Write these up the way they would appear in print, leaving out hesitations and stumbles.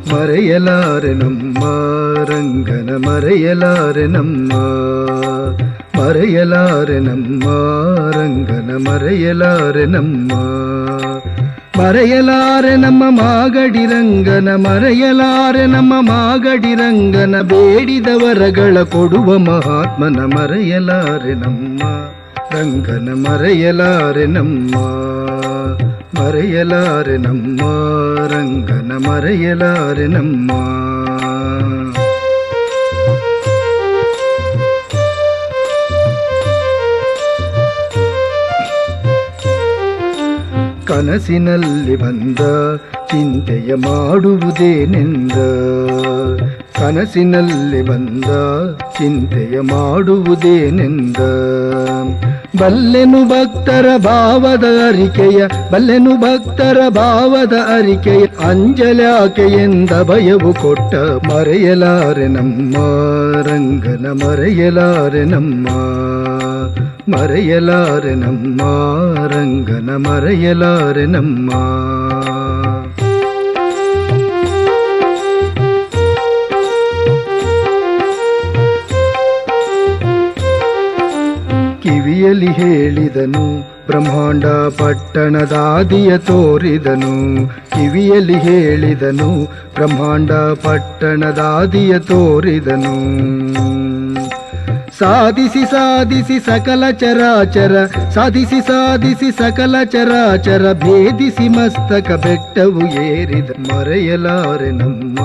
ಮರೆಯಲಾರೆ ನಮ್ಮ ರಂಗನ ಮರೆಯಲಾರೆ ನಮ್ಮ ಮರೆಯಲಾರೆ ನಮ್ಮ ರಂಗನ ಮರೆಯಲಾರೆ ನಮ್ಮ ಮರೆಯಲಾರೆ ನಮ್ಮ ಮಾಗಡಿ ರಂಗನ ಮರೆಯಲಾರೆ ನಮ್ಮ ಮಾಗಡಿ ರಂಗನ ಬೇಡಿದ ವರಗಳ ಕೊಡುವ ಮಹಾತ್ಮನ ಮರೆಯಲಾರೆ ನಮ್ಮ ರಂಗನ ಮರೆಯಲಾರೆ ನಮ್ಮ ಮರೆಯಲಾರೆ ನಮ್ಮ ರಂಗನ ಮರೆಯಲಾರೆ ನಮ್ಮ ಕನಸಿನಲ್ಲಿ ಬಂದ ಚಿಂತೆಯ ಮಾಡುವುದೇನೆಂದ ಕನಸಿನಲ್ಲಿ ಬಂದ ಚಿಂತೆಯ ಮಾಡುವುದೇನೆಂದ ಬಲ್ಲೆನು ಭಕ್ತರ ಭಾವದ ಅರಿಕೆಯ ಬಲ್ಲೆನು ಭಕ್ತರ ಭಾವದ ಅರಿಕೆಯ ಅಂಜಲಾಕೆ ಎಂದ ಭಯವು ಕೊಟ್ಟ ಮರೆಯಲಾರೆ ನಮ್ಮ ರಂಗನ ಮರೆಯಲಾರೆ ನಮ್ಮ ಮರೆಯಲಾರೆ ನಮ್ಮ ರಂಗನ ಮರೆಯಲಾರೆ ನಮ್ಮ ಕಿವಿಯಲ್ಲಿ ಹೇಳಿದನು ಬ್ರಹ್ಮಾಂಡ ಪಟ್ಟಣದಾದಿಯ ತೋರಿದನು ಕಿವಿಯಲ್ಲಿ ಹೇಳಿದನು ಬ್ರಹ್ಮಾಂಡ ಪಟ್ಟಣದಾದಿಯ ತೋರಿದನು ಸಾಧಿಸಿ ಸಾಧಿಸಿ ಸಕಲ ಚರಾಚರ ಸಾಧಿಸಿ ಸಾಧಿಸಿ ಸಕಲ ಚರಾಚರ ಭೇದಿಸಿ ಮಸ್ತಕ ಬೆಟ್ಟವು ಏರಿದ ಮರೆಯಲಾರೆ ನಮ್ಮ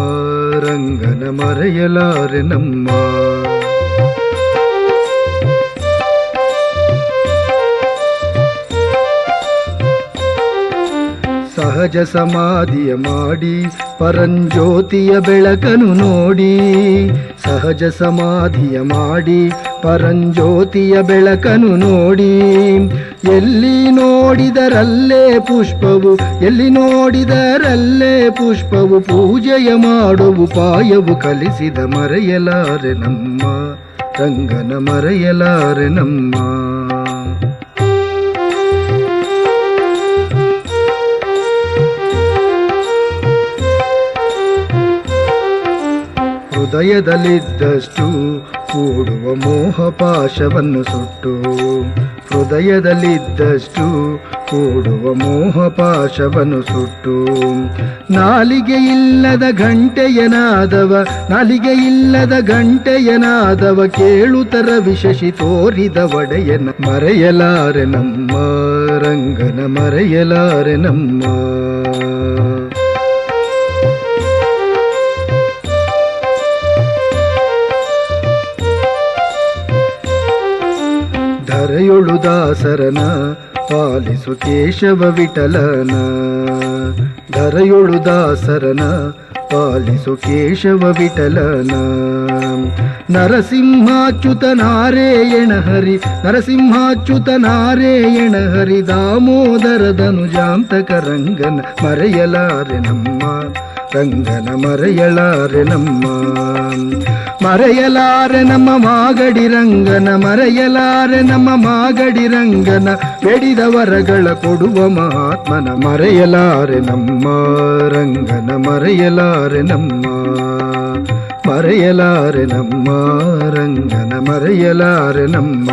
ರಂಗನ ಮರೆಯಲಾರೆ ನಮ್ಮ ಸಹಜ ಸಮಾಧಿಯ ಮಾಡಿ ಪರಂಜ್ಯೋತಿಯ ಬೆಳಕನು ನೋಡಿ ಸಹಜ ಸಮಾಧಿಯ ಮಾಡಿ ಪರಂಜ್ಯೋತಿಯ ಬೆಳಕನು ನೋಡಿ ಎಲ್ಲಿ ನೋಡಿದರಲ್ಲೇ ಪುಷ್ಪವು ಎಲ್ಲಿ ನೋಡಿದರಲ್ಲೇ ಪುಷ್ಪವು ಪೂಜೆಯ ಮಾಡುವ ಉಪಾಯವು ಕಲಿಸಿದ ಮರೆಯಲಾರೆ ನಮ್ಮ ರಂಗನ ಮರೆಯಲಾರೆ ನಮ್ಮ ಹೃದಯದಲ್ಲಿದ್ದಷ್ಟು ಕೂಡುವ ಮೋಹ ಪಾಶವನ್ನು ಸುಟ್ಟು ಹೃದಯದಲ್ಲಿದ್ದಷ್ಟು ಕೂಡುವ ಮೋಹ ಪಾಶವನ್ನು ಸುಟ್ಟು ನಾಲಿಗೆ ಇಲ್ಲದ ಗಂಟೆಯನಾದವ ನಾಲಿಗೆ ಇಲ್ಲದ ಗಂಟೆಯನಾದವ ಕೇಳುತ್ತರ ವಿಶೇಷಿ ತೋರಿದ ಒಡೆಯನ ಮರೆಯಲಾರೆ ನಮ್ಮ ರಂಗನ ಮರೆಯಲಾರೆ ನಮ್ಮ ಧರೆಯೊಳು ದಾಸರನ ಪಾಲಿಸು ಕೇಶವ ವಿಠಲನ ಧರೆಯೊಳು ದಾಸರನ ಪಾಲಿಸು ಕೇಶವ ವಿಠಲನ ನರಸಿಂಹಾಚ್ಯುತ ನಾರಾಯಣ ಹರಿ ನರಸಿಂಹಾಚ್ಯುತ ನಾರಾಯಣ ಹರಿ ದಾಮೋದರದನು ಜಾಂತಕ ರಂಗನ ಮರೆಯಲಾರೆ ನಮ್ಮ ರಂಗನ ಮರೆಯಲಾರೆ ನಮ್ಮ ಮರೆಯಲಾರೆ ನಮ್ಮ ಮಾಗಡಿ ರಂಗನ ಮರೆಯಲಾರೆ ನಮ್ಮ ಮಾಗಡಿ ರಂಗನ ಬೇಡಿದ ವರಗಳ ಕೊಡುವ ಮಹಾತ್ಮನ ಮರೆಯಲಾರೆ ನಮ್ಮ ರಂಗನ ಮರೆಯಲಾರೆ ನಮ್ಮ ಮರೆಯಲಾರೆ ನಮ್ಮ ರಂಗನ ಮರೆಯಲಾರೆ ನಮ್ಮ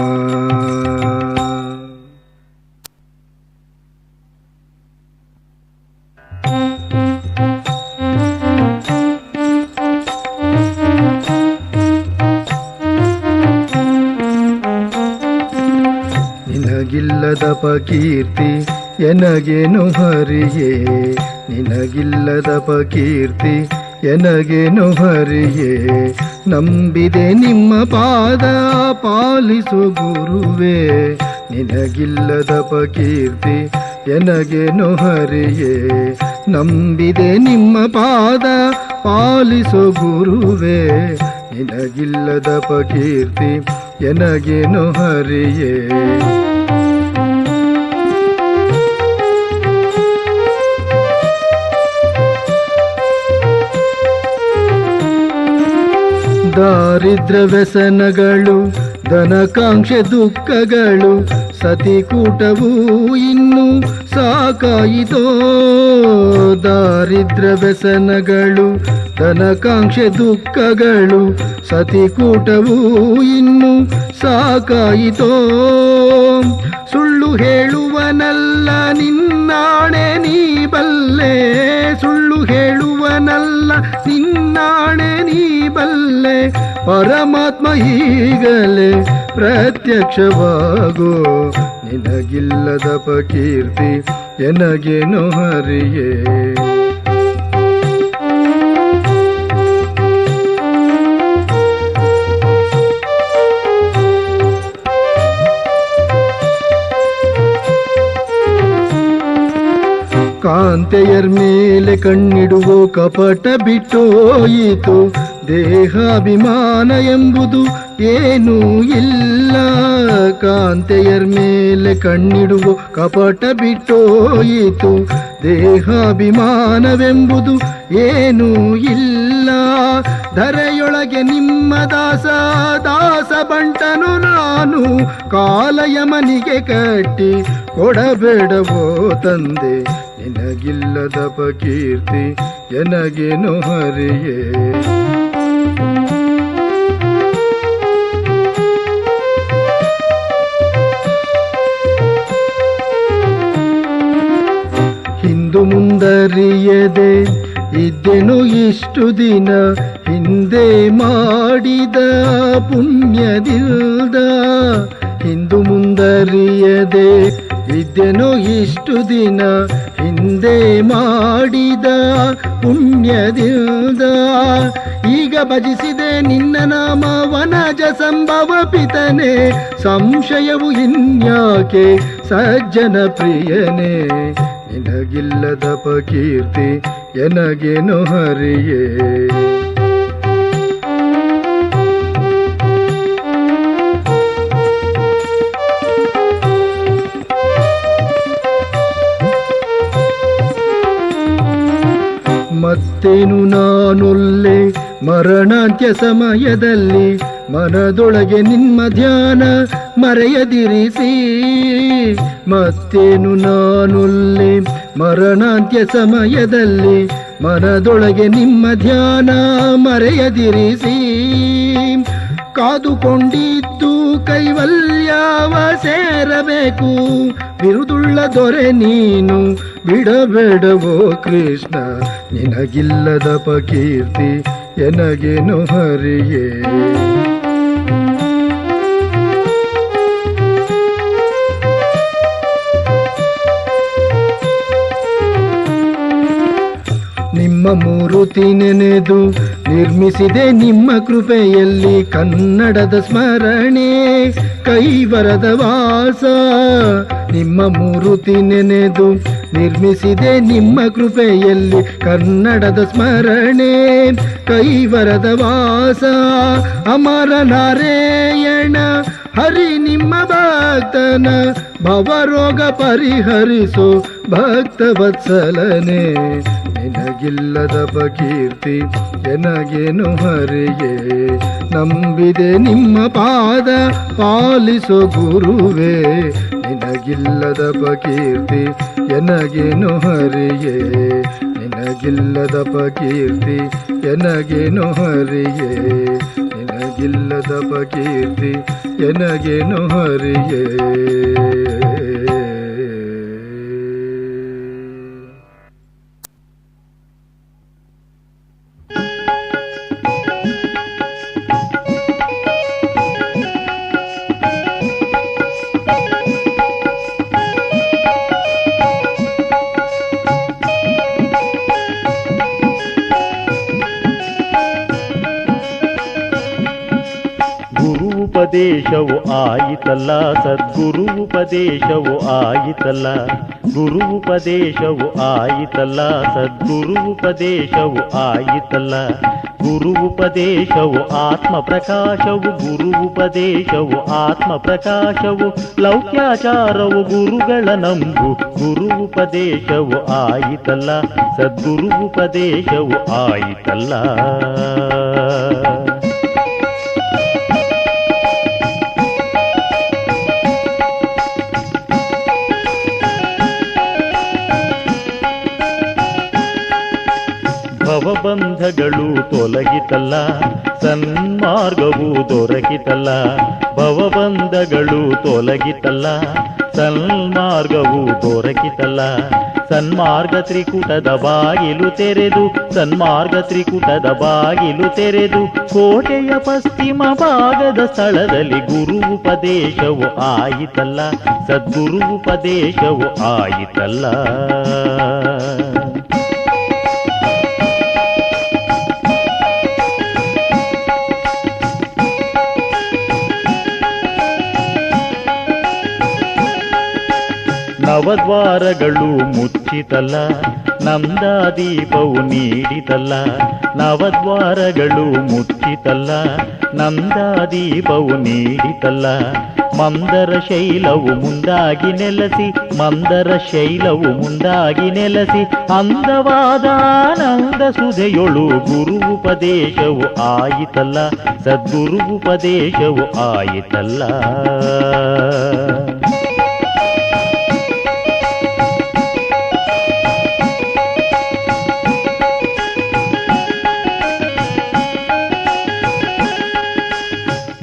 ನಿನಗಿಲ್ಲದ ಪಕೀರ್ತಿ ಎನಗೇನು ಹರಿಯೇ ನಿನಗಿಲ್ಲದ ಪಕೀರ್ತಿ ಎನಗೇನು ಹರಿಯೇ ನಂಬಿದೆ ನಿಮ್ಮ ಪಾದ ಪಾಲಿಸು ಗುರುವೇ ನಿನಗಿಲ್ಲದ ಪಕೀರ್ತಿ ಎನಗೇನು ಹರಿಯೇ ನಂಬಿದೆ ನಿಮ್ಮ ಪಾದ ಪಾಲಿಸು ಗುರುವೇ ನಿನಗಿಲ್ಲದ ಪಕೀರ್ತಿ ಎನಗೇನು ಹರಿಯೇ ದಾರಿದ್ರ ವ್ಯಸನಗಳು ಧನಕಾಂಕ್ಷೆ ದುಃಖಗಳು ಸತಿಕೂಟವು ಇನ್ನು ಸಾಕಾಯಿತೋ ದಾರಿದ್ರ ವ್ಯಸನಗಳು ಧನಕಾಂಕ್ಷೆ ದುಃಖಗಳು ಸತಿಕೂಟವೂ ಇನ್ನು ಸಾಕಾಯಿತೋ ಸುಳ್ಳು ಹೇಳುವನಲ್ಲ ನಿನ್ನಾಣೆ ನೀ ಬಲ್ಲೆ ಸುಳ್ಳು ಹೇಳುವನಲ್ಲ ನಿನ್ನಾಣೆ ನೀ ಬಲ್ಲೆ ಪರಮಾತ್ಮ ಈಗಲೇ ಪ್ರತ್ಯಕ್ಷವಾಗೋ ನಿನಗಿಲ್ಲದ ಪಕೀರ್ತಿ ಎನಗೇನು ಹರಿಯೇ ಕಾಂತೆಯರ್ ಮೇಲೆ ಕಣ್ಣಿಡುವ ಕಪಟ ಬಿಟ್ಟೋಯಿತು ದೇಹಾಭಿಮಾನ ಎಂಬುದು ಏನೂ ಇಲ್ಲ ಕಾಂತೆಯರ್ ಮೇಲೆ ಕಣ್ಣಿಡುವ ಕಪಟ ಬಿಟ್ಟೋಯಿತು ದೇಹಾಭಿಮಾನವೆಂಬುದು ಏನೂ ಇಲ್ಲ ಧರೆಯೊಳಗೆ ನಿಮ್ಮ ದಾಸ ಬಂಟನು ನಾನು ಕಾಲಯಮನಿಗೆ ಕಟ್ಟಿ ಕೊಡಬೇಡವೋ ತಂದೆ ನಿನಗಿಲ್ಲದ ಪಕೀರ್ತಿ ಎನಗೇನು ಹರಿಯೇ ಹಿಂದು ಮುಂದರಿಯದೆ ಇದ್ದೆನು ಇಷ್ಟು ದಿನ ಹಿಂದೆ ಮಾಡಿದ ಪುಣ್ಯದಿಲ್ದ ಹಿಂದು ಮುಂದರಿಯದೆ ಇದ್ದೆನು ಇಷ್ಟು ದಿನ ಹಿಂದೆ ಮಾಡಿದ ಪುಣ್ಯದಿಲ್ದ ಈಗ ಭಜಿಸಿದೆ ನಿನ್ನ ನಾಮ ವನಜ ಸಂಭವ ಪಿತನೆ ಸಂಶಯವು ಇನ್ಯಾಕೆ ಸಜ್ಜನ ಪ್ರಿಯನೇ ನಿನಗಿಲ್ಲದ ಪಕೀರ್ತಿ ಎನಗೇನು ಹರಿಯೇ ಮತ್ತೇನು ನಾನೊಲ್ಲೆ ಮರಣಾಂತ್ಯ ಸಮಯದಲ್ಲಿ ಮನದೊಳಗೆ ನಿಮ್ಮ ಧ್ಯಾನ ಮರೆಯದಿರಿಸಿ ಮತ್ತೇನು ನಾನೊಲ್ಲೆ ಮರಣಾಂತ್ಯ ಸಮಯದಲ್ಲಿ ಮನದೊಳಗೆ ನಿಮ್ಮ ಧ್ಯಾನ ಮರೆಯದಿರಿಸಿ ಕಾದುಕೊಂಡಿದ್ದು ಕೈವಲ್ಯವ ಸೇರಬೇಕು ಬಿರುದುಳ್ಳ ದೊರೆ ನೀನು ಬಿಡಬೇಡವೋ ಕೃಷ್ಣ ನಿನಗಿಲ್ಲದ ಪಕೀರ್ತಿ ಎನಗೇನು ಹರಿಯೇ ನಿಮ್ಮ ಮೂರುತಿ ನೆನೆದು ನಿರ್ಮಿಸಿದೆ ನಿಮ್ಮ ಕೃಪೆಯಲ್ಲಿ ಕನ್ನಡದ ಸ್ಮರಣೆ ಕೈವರದ ವಾಸ ನಿಮ್ಮ ಮೂರುತಿ ನೆನೆದು ನಿರ್ಮಿಸಿದೆ ನಿಮ್ಮ ಕೃಪೆಯಲ್ಲಿ ಕನ್ನಡದ ಸ್ಮರಣೆ ಕೈವರದ ವಾಸ ಅಮರ ನಾರಾಯಣ ಹರಿ ನಿಮ್ಮ ಭಕ್ತನ ಭವರೋಗ ಪರಿಹರಿಸೋ ಭಕ್ತ ವತ್ಸಲನೆ ನಿನಗಿಲ್ಲದ ಪಕೀರ್ತಿ ಎನಗೇನು ಹರಿಯೇ ನಂಬಿದೆ ನಿಮ್ಮ ಪಾದ ಪಾಲಿಸೋ ಗುರುವೇ ನಿನಗಿಲ್ಲದ ಪಕೀರ್ತಿ ಎನಗೇನು ಹರಿಯೇ ನಿನಗಿಲ್ಲದ ಪಕೀರ್ತಿ ಎನಗೇನು ಹರಿಯೇ ನಿನಗಿಲ್ಲದ ಪಕೀರ್ತಿ ಎನಗೇನು ಹರಿಯೇ ಉಪದೇಶವು ಆಯಿತಲ್ಲ ಸದ್ಗುರು ಉಪದೇಶವು ಆಯಿತಲ್ಲ ಗುರು ಉಪದೇಶವು ಆಯಿತಲ್ಲ ಸದ್ಗುರು ಉಪದೇಶವು ಆಯಿತಲ್ಲ ಗುರು ಉಪದೇಶವು ಆತ್ಮ ಪ್ರಕಾಶವು ಗುರು ಉಪದೇಶವು ಆತ್ಮ ಪ್ರಕಾಶವು ಲೌಕ್ಯಾಚಾರವು ಗುರುಗಳ ನಂಬು ಗುರು ಉಪದೇಶವು ಆಯಿತಲ್ಲ ಸದ್ಗುರು ಉಪದೇಶವು ಆಯಿತಲ್ಲ ಭವಬಂಧಗಳು ತೊಲಗಿತಲ್ಲ, ಸನ್ಮಾರ್ಗವು ದೊರಕಿತಲ್ಲ. ಭವಬಂಧಗಳು ತೊಲಗಿತಲ್ಲ, ಸನ್ಮಾರ್ಗವು ದೊರಕಿತಲ್ಲ. ಸನ್ಮಾರ್ಗ ತ್ರಿಕೂಟದ ಬಾಗಿಲು ತೆರೆದು, ಸನ್ಮಾರ್ಗ ತ್ರಿಕೂಟದ ಬಾಗಿಲು ತೆರೆದು, ಕೋಟೆಯ ಪಶ್ಚಿಮ ಭಾಗದ ಸ್ಥಳದಲ್ಲಿ ಗುರು ಉಪದೇಶವು ಆಯಿತಲ್ಲ, ಸದ್ಗುರು ಉಪದೇಶವು ಆಯಿತಲ್ಲ. ನವದ್ವಾರಗಳು ಮುಚ್ಚಿತಲ್ಲ, ನಂದಾದೀಪವು ನೀಡಿತಲ್ಲ. ನವದ್ವಾರಗಳು ಮುಚ್ಚಿತಲ್ಲ, ನಂದಾದೀಪವು ನೀಡಿತಲ್ಲ. ಮಂದರ ಶೈಲವು ಮುಂದಾಗಿ ನೆಲೆಸಿ, ಮಂದರ ಶೈಲವು ಮುಂದಾಗಿ ನೆಲೆಸಿ, ಅಂದವಾದ ಆನಂದ ಸುಧೆಯೊಳು ಗುರು ಉಪದೇಶವು ಆಯಿತಲ್ಲ, ಸದ್ಗುರು ಉಪದೇಶವು ಆಯಿತಲ್ಲ.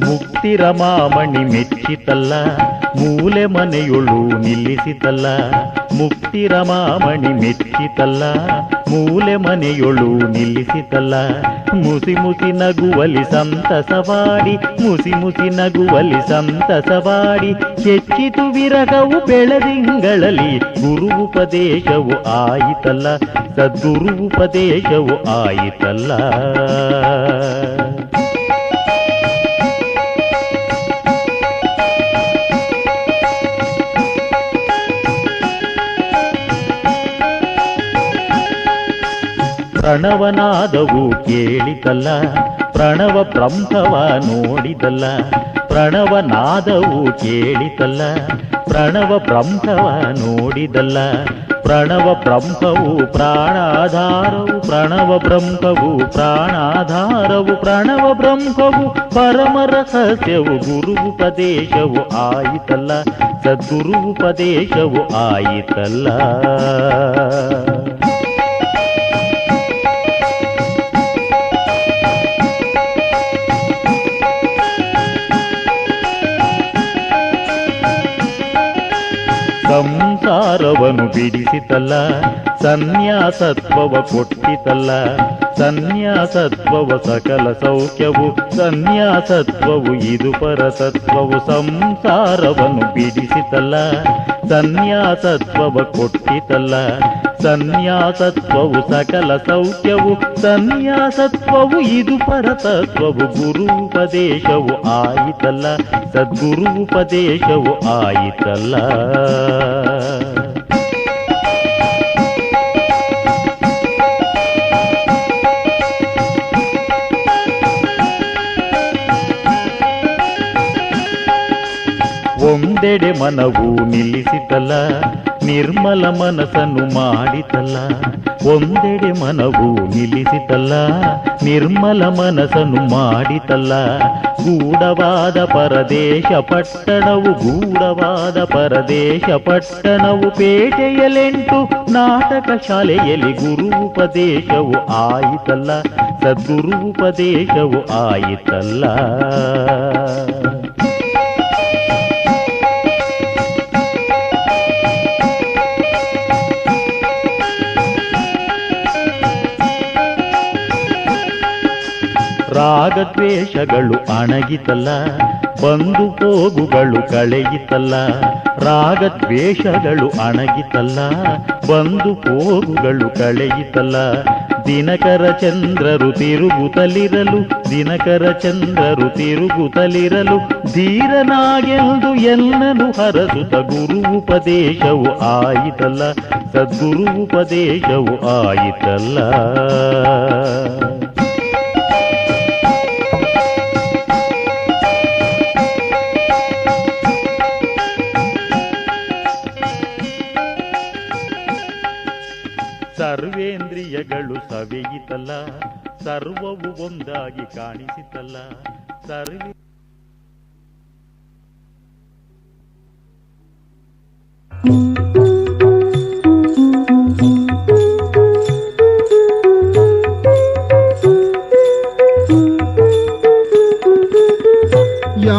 ಮುಕ್ತಿರಮಾಮಣಿ ಮೆಚ್ಚಿತಲ್ಲ, ಮೂಲೆ ಮನೆಯೊಳು ನಿಲ್ಲಿಸಿತಲ್ಲ. ಮುಕ್ತಿರಮಾಮಣಿ ಮೆಚ್ಚಿತಲ್ಲ, ಮೂಲೆ ಮನೆಯೊಳು ನಿಲ್ಲಿಸಿತಲ್ಲ. ಮುಸಿ ಮುಸಿ ನಗುವಲಿ ಸಂತಸವಾಡಿ, ಮುಸಿ ಮುಸಿ ನಗುವಲಿ ಸಂತಸವಾಡಿ, ಹೆಚ್ಚಿತು ವಿರಗವು ಬೆಳದಿಂಗಳಲ್ಲಿ ಗುರು ಉಪದೇಶವು ಆಯಿತಲ್ಲ, ಸದ್ಗುರು ಉಪದೇಶವು ಆಯಿತಲ್ಲ. ಪ್ರಣವನಾದವು ಕೇಳಿತಲ್ಲ, ಪ್ರಣವ ಬ್ರಹ್ಮವ ನೋಡಿದಲ್ಲ. ಪ್ರಣವನಾದವು ಕೇಳಿತಲ್ಲ, ಪ್ರಣವ ಬ್ರಹ್ಮವ ನೋಡಿದಲ್ಲ. ಪ್ರಣವ ಬ್ರಹ್ಮವು ಪ್ರಾಣಾಧಾರವು, ಪ್ರಣವ ಬ್ರಹ್ಮವು ಪ್ರಾಣಾಧಾರವು. ಪ್ರಣವ ಬ್ರಹ್ಮವು ಪರಮ ರಹಸ್ಯವು ಗುರು ಉಪದೇಶವು ಆಯಿತಲ್ಲ, ಸದ್ಗುರು ಉಪದೇಶವು ಆಯಿತಲ್ಲ. ಸಂಸಾರವನ್ನು ಬಿಡಿಸಿತಲ್ಲ, ಸನ್ಯಾಸತ್ವವ ಕೊಟ್ಟಿತಲ್ಲ. ಸನ್ಯಾಸತ್ವವ ಸಕಲ ಸೌಖ್ಯವು, ಸನ್ಯಾಸತ್ವವು ಇದು ಪರತತ್ವವು. ಸಂಸಾರವನ್ನು ಬಿಡಿಸಿತಲ್ಲ, ಸನ್ಯಾಸತ್ವವ ಕೊಟ್ಟಿತಲ್ಲ. ಸನ್ಯಾಸತ್ವವು ಸಕಲ ಸೌಖ್ಯವು, ಸನ್ಯಾಸತ್ವವು ಇದು ಪರತತ್ವವು. ಗುರು ಉಪದೇಶವು ಆಯಿತಲ್ಲ, ಸದ್ಗುರು ಉಪದೇಶವು ಆಯಿತಲ್ಲ. ಒಂದೆಡೆ ಮನವು ನಿಲ್ಲಿಸಿತಲ್ಲ, ನಿರ್ಮಲ ಮನಸ್ಸನ್ನು ಮಾಡಿತಲ್ಲ. ಒಂದೆಡೆ ಮನವು ನಿಲ್ಲಿಸಿತಲ್ಲ, ನಿರ್ಮಲ ಮನಸ್ಸನ್ನು ಮಾಡಿತಲ್ಲ. ಗೂಢವಾದ ಪರದೇಶ ಪಟ್ಟಣವು, ಗೂಢವಾದ ಪರದೇಶ ಪಟ್ಟಣವು. ಪೇಟೆಯಲೆಂಟು ನಾಟಕ ಶಾಲೆಯಲ್ಲಿ ಗುರು ಉಪದೇಶವು ಆಯಿತಲ್ಲ, ಸದ್ಗುರು ಉಪದೇಶವು ಆಯಿತಲ್ಲ. ರಾಗದ್ವೇಷಗಳು ಅಣಗಿತಲ್ಲ, ಬಂದು ಹೋಗುಗಳು ಕಳೆಯಿತಲ್ಲ. ರಾಗದ್ವೇಷಗಳು ಅಣಗಿತಲ್ಲ, ಬಂದು ಹೋಗುಗಳು ಕಳೆಯಿತಲ್ಲ. ದಿನಕರ ಚಂದ್ರರು ತಿರುಗುತ್ತಲಿರಲು, ದಿನಕರ ಚಂದ್ರರು ತಿರುಗುತ್ತಲಿರಲು, ಧೀರನಾಗೆಂದು ಎಲ್ಲನು ಹರಸುತ್ತ ಗುರು ಉಪದೇಶವು ಆಯಿತಲ್ಲ, ಸದ್ಗುರು ಉಪದೇಶವು ಆಯಿತಲ್ಲ. ಸರ್ವೇಂದ್ರಿಯಗಳು ಸವೆಯಿತಲ್ಲ, ಸರ್ವವು ಒಂದಾಗಿ ಕಾಣಿಸಿತಲ್ಲ. ಸರ್ವೇ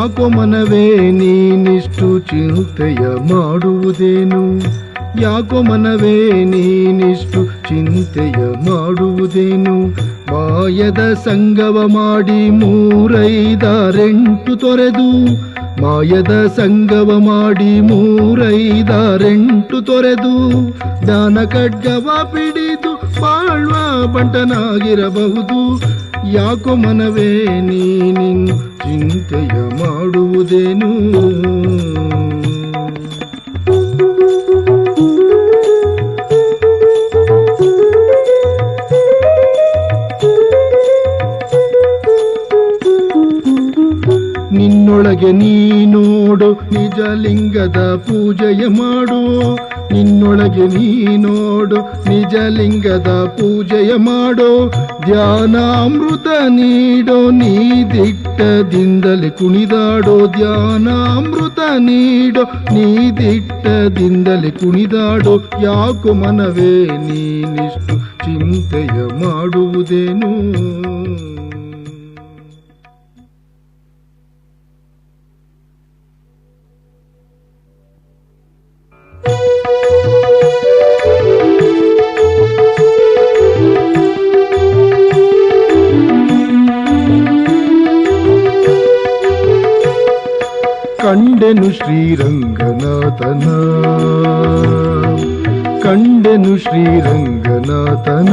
ಯಾಕೋ ಮನವೇ ನೀನಿಷ್ಟು ಚಿಂತೆಯ ಮಾಡುವುದೇನು? ಯಾಕೋ ಮನವೇ ನೀನಿಷ್ಟು ಚಿಂತೆಯ ಮಾಡುವುದೇನು? ಮಾಯದ ಸಂಗವ ಮಾಡಿ 3, 5, 6 ತೊರೆದು, ಮಾಯದ ಸಂಗವ ಮಾಡಿ 3, 5, 6 ತೊರೆದು, ಜ್ಞಾನ ಖಡ್ಗವ ಪಿಡಿದು ಬಾಳ್ವ ಬಂಟನಾಗಿರಬಹುದು. ಯಾಕೋ ಮನವೇ ನೀನಿನ್ನು ಚಿಂತೆಯ ಮಾಡುವುದೇನು? ನಿನ್ನೊಳಗೆ ನೀನೋಡು ನಿಜಲಿಂಗದ ಪೂಜೆಯ ಮಾಡು. ನಿನ್ನೊಳಗೆ ನೀನೋಡು ನಿಜಲಿಂಗದ ಪೂಜೆಯ ಮಾಡೋ. ಧ್ಯಾನಾಮೃತ ನೀಡೋ ನೀ ದಿಟ್ಟದಿಂದಲೇ ಕುಣಿದಾಡೋ. ಧ್ಯಾನಾಮೃತ ನೀಡೋ ನೀ ದಿಟ್ಟದಿಂದಲೇ ಕುಣಿದಾಡೋ. ಯಾಕೋ ಮನವೇ ನೀನಿಷ್ಟು ಚಿಂತೆಯ ಮಾಡುವುದೇನು? ಕಂಡೆನು ಶ್ರೀರಂಗನಾಥನ, ಕಂಡೆನು ಶ್ರೀರಂಗನಾಥನ.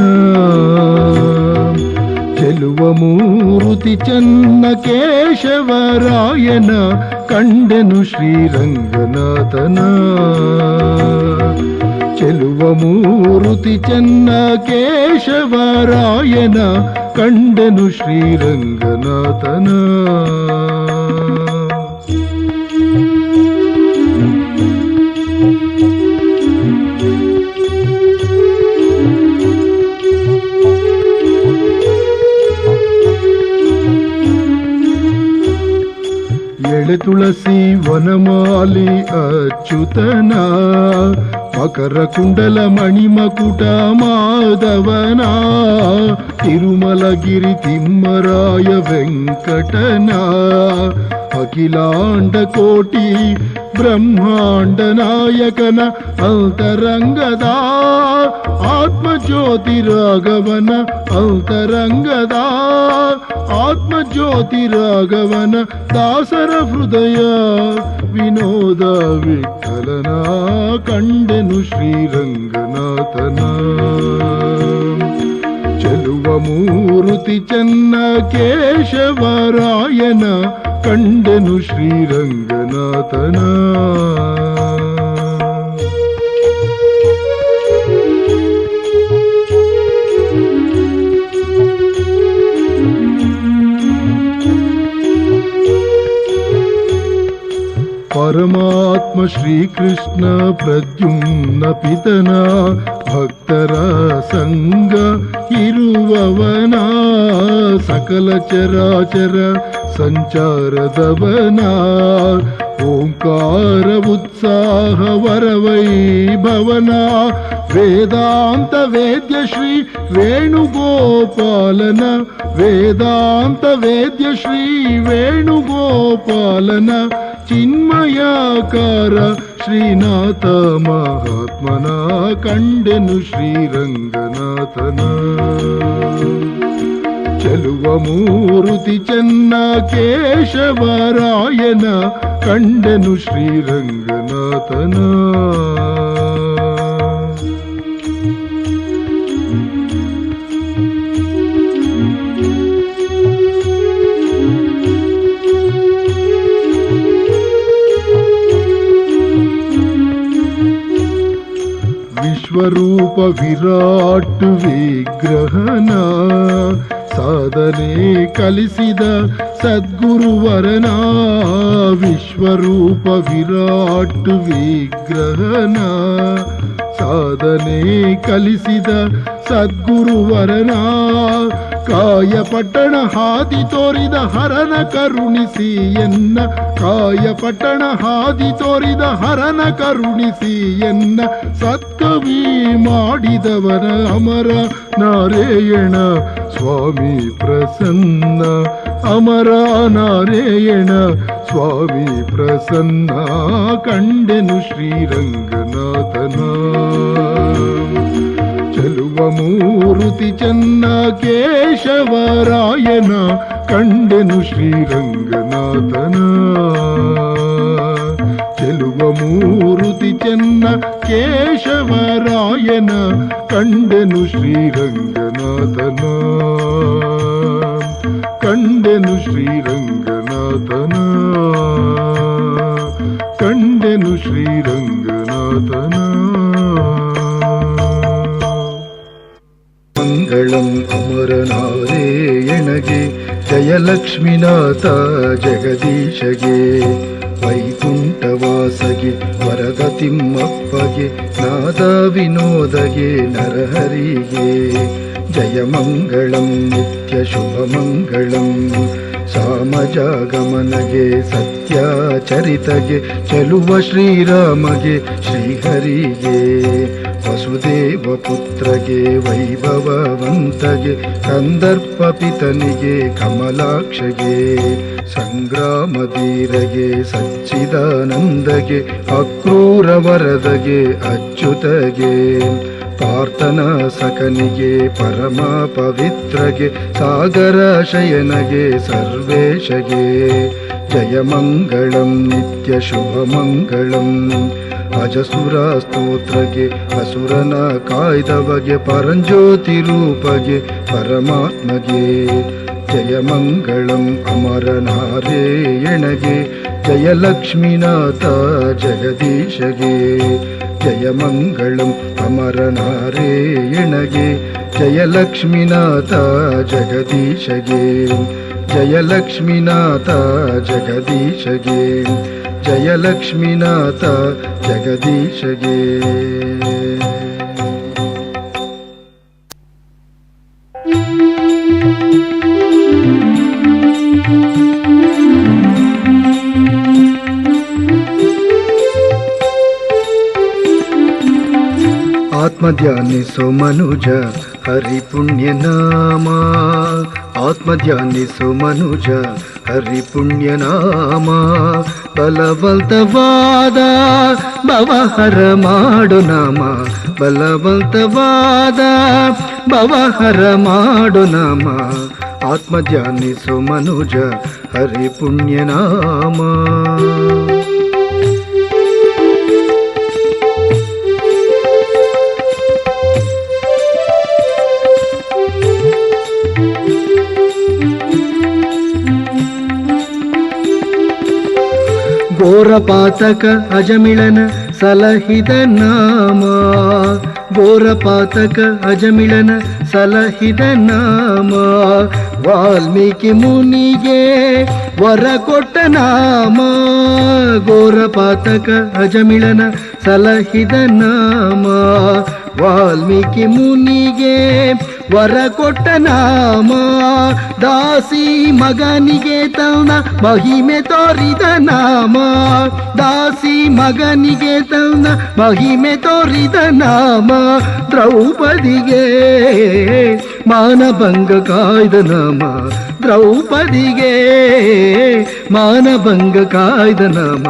ಚೆಲುವ ಮೂರುತಿ ಚನ್ನ ಕೇಶವರಾಯನ, ಕಂಡೆನು ಶ್ರೀರಂಗನಾಥನ. ಚೆಲುವ ಮೂರುತಿ ಚನ್ನ ಕೇಶವರಾಯನ, ಕಂಡೆನು ಶ್ರೀರಂಗನಾಥನ. ಎಳೆ ತುಳಸಿ ವನಮಾಲಿ ಅಚ್ಯುತನ, ಮಕರ ಕುಂಡಲ ಮಣಿಮಕುಟ ಮಾಧವನ. ತಿರುಮಲಗಿರಿ ತಿಮ್ಮರಾಯ ವೆಂಕಟನ, ಅಖಿಲಾಂಡ ಕೋಟಿ ಬ್ರಹ್ಮಾಂಡ ನಾಯಕನ. ಅಂತರಂಗದ ಆತ್ಮಜ್ಯೋತಿ ರಾಘವನ, ಅಂತರಂಗದ ಆತ್ಮಜ್ಯೋತಿ ರಾಘವನ. ದಾಸರ ಹೃದಯ ವಿನೋದ ವಿಠಲನ, ಕಂಡೆನು ಶ್ರೀರಂಗನಾಥನ. ಚೆಲುವ ಮೂರುತಿ ಚನ್ನ ಕೇಶವರಾಯನ, ಕಂಡೆನು ಶ್ರೀರಂಗನಾಥನ. ಪರಮಾತ್ಮ ಶ್ರೀಕೃಷ್ಣ ಪ್ರದ್ಯುಮ್ನ ಪಿತನ, ಭಕ್ತರ ಸಂಗ ಇರುವವನ. ಸಕಲ ಚರಾಚರ ಸಂಚಾರದವನ, ಓಂಕಾರ ಉತ್ಸಾಹ ವರವೈಭವನ. ವೇದಾಂತ ವೇದ್ಯ ಶ್ರೀ ವೇಣುಗೋಪಾಲನ, ವೇದಾಂತ ವೇದ್ಯ ಶ್ರೀ ವೇಣುಗೋಪಾಲನ. ಚಿನ್ಮಯಾಕಾರ ಶ್ರೀನಾಥ ಮಹಾತ್ಮನ, ಕಂಡೆನು ಶ್ರೀರಂಗನಾಥನ. ಚೆಲುವ ಮೂರುತಿ ಚನ್ನ ಕೇಶವರಾಯನ, ಕಂಡೆನು ಶ್ರೀರಂಗನಾಥನ. ವಿಶ್ವರೂಪ ವಿರಾಟ್ ವಿಗ್ರಹನ, ಸಾಧನೆ ಕಲಿಸಿದ ಸದ್ಗುರುವರನ. ವಿಶ್ವರೂಪ ವಿರಾಟ್ ವಿಗ್ರಹನ, ಸಾಧನೆ ಕಲಿಸಿದ ಸದ್ಗುರುವರನ ಕಾಯ ಪಟ್ಟಣ ಹಾದಿ ತೋರಿದ ಹರನ ಕರುಣಿಸಿ ಎನ್ನ ಕಾಯ ಪಟ್ಟಣ ಹಾದಿ ತೋರಿದ ಹರನ ಕರುಣಿಸಿ ಎನ್ನ ಸತ್ಕವಿ ಮಾಡಿದವರ ಅಮರ ನಾರಾಯಣ ಸ್ವಾಮಿ ಪ್ರಸನ್ನ ಅಮರ ನಾರಾಯಣ ಸ್ವಾಮಿ ಪ್ರಸನ್ನ ಕಂಡೆನು ಶ್ರೀರಂಗನಾಥನ ಚಲುವ ಮೂರುತಿ ಚೆನ್ನ ಕೇಶವರಾಯನ ಕಂಡೆನು ಶ್ರೀರಂಗನಾಥನ ಚೆಲುವ ಮೂರುತಿ ಚೆನ್ನ ಕೇಶವರಾಯನ ಕಂಡೆನು ಶ್ರೀರಂಗನಾಥನ ಕಂಡೆನು ಶ್ರೀರಂಗನಾಥನ ಕಂಡೆನು ಶ್ರೀರಂಗನಾಥನ ಮಂಗಳಂ ಅಮರನಾರಾಯಣಗೆ ಜಯಲಕ್ಷ್ಮೀನಾಥ ಜಗದೀಶಗೆ ವೈಕುಂಠವಾಸಗೆ ವರದ ತಿಮ್ಮಪ್ಪಗೆ ನಾದ ವಿನೋದಗೆ ನರಹರಿಗೆ ಜಯಮಂಗಳಂ ನಿತ್ಯ ಶುಭಮಂಗಳಂ ಸಾಮಜಾಗಮನಗೆ ಸತ್ಯಚರಿತಗೆ ಚಲುವ ಶ್ರೀರಾಮಗೆ ಶ್ರೀಹರಿಗೆ ವಸುದೇವ ಪುತ್ರಗೆ ವೈಭವವಂತಗೆ ಕಂದರ್ಪ ಪಿತನಿಗೆ ಕಮಲಾಕ್ಷಗೆ ಸಂಗ್ರಾಮಧೀರಗೆ ಸಚ್ಚಿದಾನಂದಗೆ ಅಕ್ರೂರ ವರದಗೆ ಅಚ್ಯುತಗೆ ಪಾರ್ಥನ ಸಕನಿಗೆ ಪರಮ ಪವಿತ್ರಗೆ ಸಾಗರ ಶಯನಗೆ ಸರ್ವೇಶಗೆ ಜಯಮಂಗಳಂ ನಿತ್ಯ ಶುಭಮಂಗಳಂ ಅಜಸುರ ಸ್ತೋತ್ರಗೆ ಅಸುರನ ಕಾಯ್ದವಗೆ ಪರಂಜ್ಯೋತಿ ರೂಪಗೆ ಪರಮಾತ್ಮಗೆ ಜಯಮಂಗಳಂ ಅಮರನಾರಾಯಣಗೆ ಜಯಲಕ್ಷ್ಮೀನಾಥ ಜಗದೀಶಗೆ ಜಯಮಂಗಳಂ ಅಮರನಾರಾಯಣಗೆ ಜಯಲಕ್ಷ್ಮೀನಾಥ ಜಗದೀಶಗೆ ಜಯಲಕ್ಷ್ಮೀನಾಥ ಜಗದೀಶಗೆ ಜಯಲಕ್ಷ್ಮೀನಾಥ ಜಗದೀಶಗೆ ಆತ್ಮಧ್ಯಾನಿಸೋ ಮನುಜ ಹರಿ ಪುಣ್ಯ ನಾಮ ಆತ್ಮಧ್ಯಾನಿಸೋ ಮನುಜ ಹರಿ ಪುಣ್ಯ ನಾಮ ಬಲವಂತವಾದ ಭವಹರ ಮಾಡು ನಾಮ ಬಲವಂತವಾದ ಭವಹರ ಮಾಡು ನಾಮ ಆತ್ಮಧ್ಯಾನಿಸೋ ಮನುಜ ಹರಿ ಪುಣ್ಯ ನಾಮ ಘೋರಪಾತಕ ಅಜಮಿಳನ ಸಲಹಿದ ನಾಮ ಘೋರಪಾತಕ ಅಜಮಿಳನ ಸಲಹಿದ ನಾಮ ವಾಲ್ಮೀಕಿ ಮುನಿಗೆ ವರ ಕೊಟ್ಟ ನಾಮ ಘೋರಪಾತಕ ಅಜಮಿಳನ ಸಲಹಿದ ನಾಮ ವಾಲ್ಮೀಕಿ ಮುನಿಗೆ ವರ ಕೊಟ್ಟ ನಾಮ ದಾಸಿ ಮಗನಿಗೆ ತನ್ನ ಮಹಿಮೆ ತೋರಿದ ನಾಮ ದಾಸಿ ಮಗನಿಗೆ ತನ್ನ ಮಹಿಮೆ ತೋರಿದ ನಾಮ ದ್ರೌಪದಿಗೆ ಮಾನಭಂಗ ಕಾಯ್ದ ನಾಮ ದ್ರೌಪದಿಗೆ ಮಾನಭಂಗ ಕಾಯ್ದ ನಾಮ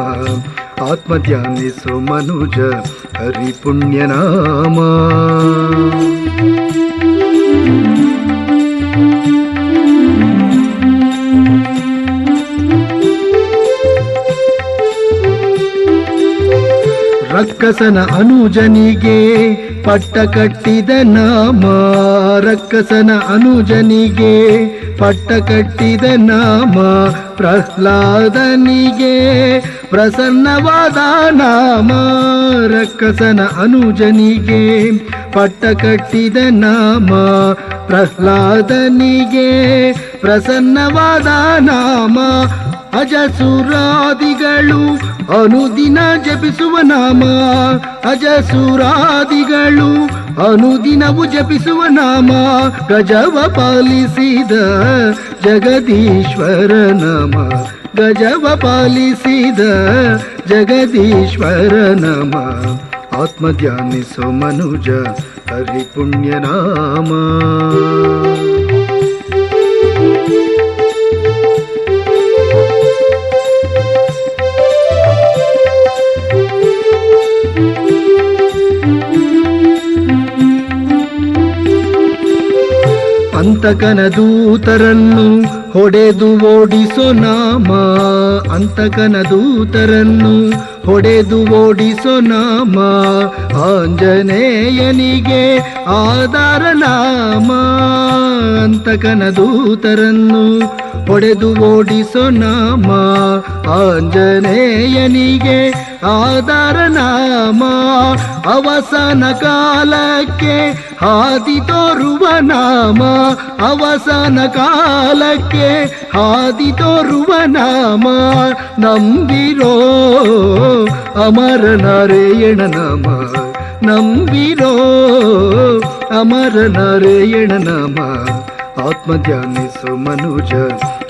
ಆತ್ಮಧ್ಯಾನಿಸೋ ಮನುಜ ಹರಿ ಪುಣ್ಯ ನಾಮ ರಕ್ಕಸನ ಅನುಜನಿಗೆ ಪಟ್ಟ ಕಟ್ಟಿದ ನಾಮ ರಕ್ಕಸನ ಅನುಜನಿಗೆ ಪಟ್ಟ ಕಟ್ಟಿದ ನಾಮ ಪ್ರಹ್ಲಾದನಿಗೆ ಪ್ರಸನ್ನವಾದ ನಾಮ ರಕ್ಕಸನ ಅನುಜನಿಗೆ ಪಟ್ಟ ಕಟ್ಟಿದ ನಾಮ ಪ್ರಹ್ಲಾದನಿಗೆ ಪ್ರಸನ್ನವಾದ ನಾಮ ಅಜಸುರಾದಿಗಳು ಅನುದಿನ ಜಪಿಸುವ ನಾಮ, ಅಜಸುರಾದಿಗಳು ಅನುದಿನವು ಜಪಿಸುವ ನಾಮ, ಗಜವ ಪಾಲಿಸಿದ ಜಗದೀಶ್ವರ ನಾಮ, ಗಜವ ಪಾಲಿಸಿದ ಜಗದೀಶ್ವರ ನಾಮ. ಆತ್ಮಧ್ಯಾನಿಸೋ ಮನುಜ ಹರಿಪುಣ್ಯ ನಾಮ. ಅಂತಕನ ದೂತರನ್ನು ಹೊಡೆದು ಓಡಿಸೋ ನಾಮ, ಅಂತಕನ ದೂತರನ್ನು ಹೊಡೆದು ಓಡಿಸೋ ನಾಮ, ಆಂಜನೇಯನಿಗೆ ಆಧಾರ ನಾಮ, ಅಂತಕನ ದೂತರನ್ನು ಹೊಡೆದು ಓಡಿಸೋ ನಾಮ, ಆಂಜನೇಯನಿಗೆ ಆಧಾರ ನಾಮ, ಅವಸಾನ ಕಾಲಕ್ಕೆ ಹಾದಿ ತೋರುವ ನಾಮ, ಅವಸಾನ ಕಾಲಕ್ಕೆ ಹಾದಿ ತೋರುವ ನಾಮ, ನಂಬಿರೋ ಅಮರ ನಾರಾಯಣ ನಾಮ, ನಂಬಿರೋ ಅಮರ ನಾರಾಯಣ ನಾಮ. ಆತ್ಮಧ್ಯಾನಿಸು ಮನುಜ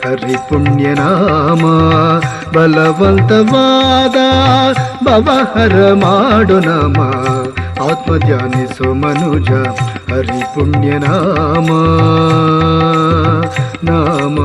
ಹರಿಪುಣ್ಯ ನಾಮ, ಬಲವಂತವಾದ ಭವಹರ ಮಾಡು ನಾಮ, ಆತ್ಮಧ್ಯಾನಿಸು ಮನುಜ ಹರಿಪುಣ್ಯ ನಾಮ ನಾಮ.